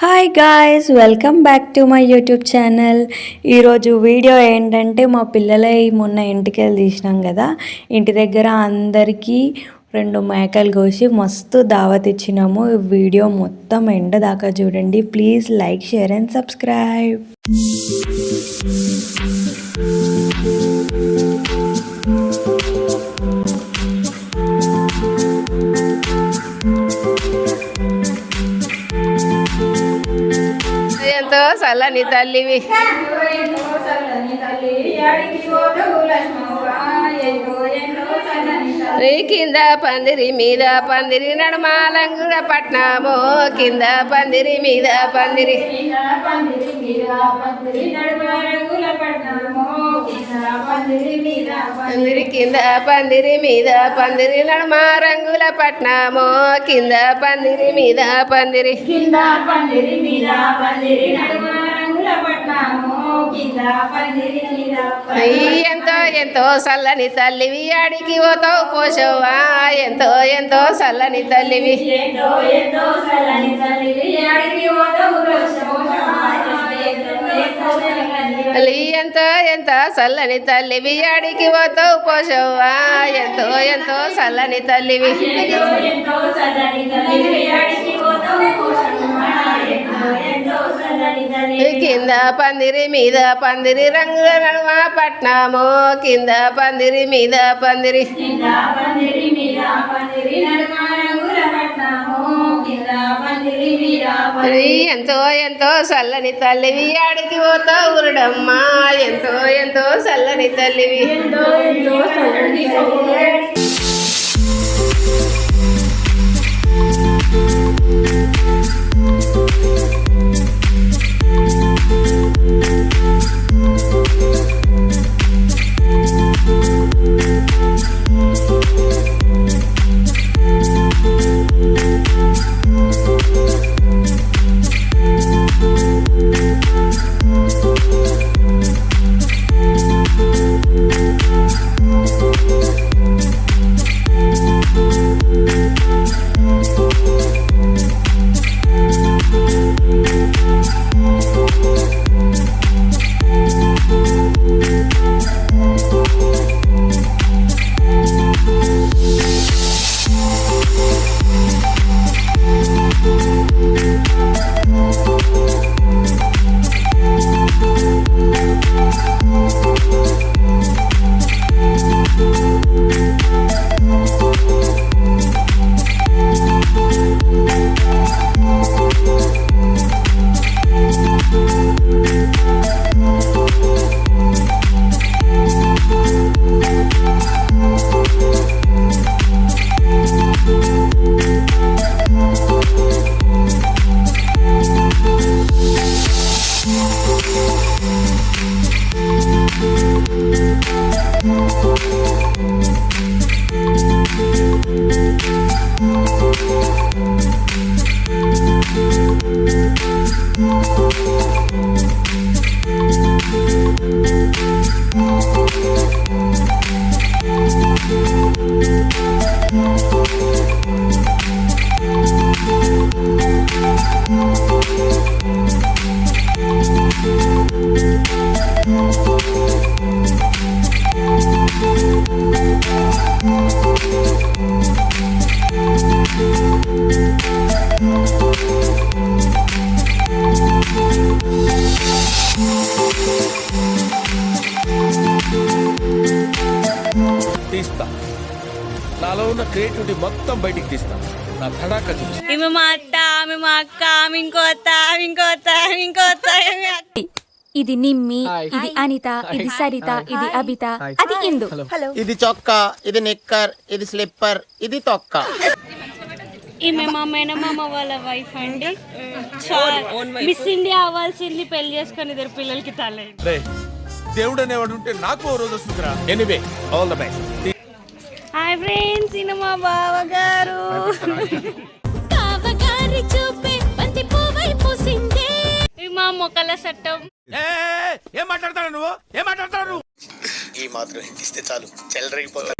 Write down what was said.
Hi guys, welcome back to my YouTube channel. ఈరోజు video ఏంటంటే మా పిల్లలై మొన్న ఇంటికెళ్ళి తీసినాం కదా, ఇంటి దగ్గర అందరికీ 2 మేకలు కోసి మస్తు దావత్ ఇచ్చినాము. వీడియో మొత్తం ఎండ దాకా చూడండి. Please like, share and subscribe. ఎంతో చల్లని తల్లివి, నీ కింద పందిరి మీద పందిరి నడమాలంగుడ పట్నామో, కింద పందిరి మీద పందిరి పందిరి కింద పందిరి మీద పందిరి నడమా రంగుల పట్నామో, కింద పందిరి మీద పందిరి ఎంతో ఎంతో చల్లని తల్లివి, ఆడికి పోతావు పోషవ్వా, ఎంతో ఎంతో చల్లని తల్లివి, ఎంతో ఎంతో చల్లని తల్లివి, ఆడికి పోతావు పోషవ్వా, ఎంతో ఎంతో చల్లని తల్లివి, కింద పందిరి మీద పందిరి రంగుల నడుమ పట్నామో, కింద పందిరి మీద పందిరి ఎంతో ఎంతో చల్లని తల్లివి, ఆడికి పోతావు ఊరుడమ్మా, ఎంతో ఎంతో చల్లని తల్లివి. తీస్తా, నాలో ఉన్న క్రియేటివిటీ మొత్తం బయటికి తీస్తా. నా తడాక చూసి ఈమె మా అత్త, ఆమె మా అక్క, ఆమె ఇంకో అత్త, ఆమె ఇంకో అత్త, ఆమె ఇంకో అత్త. ఇది నిమ్మి, ఇది అనిత, ఇది సరిత, ఇది అబిత, అది ఇందు. ఇది చొక్కా, ఇది నిక్కర్, ఇది స్లిప్పర్, ఇది తొక్క. ఈమె మా మేనమామ వాళ్ళ వైఫ్ అండి. మిస్ ఇండియా అవ్వాల్సింది, పెళ్లి చేసుకుని ఇద్దరు పిల్లలకి తల్లైంది. దేవుడు అనేవాడు ఉంటే నాకు ఓ రోజు వస్తుందిరా. Anyway, all the best. Hi friends, ఈయన మా బావగారు. మా మొక్కల చట్టం. ఏం మాట్లాడతాడు నువ్వు? ఏం మాట్లాడతాడు నువ్వు? ఈ మాత్రం ఇస్తే చాలు, చెల్లరగిపోతారు.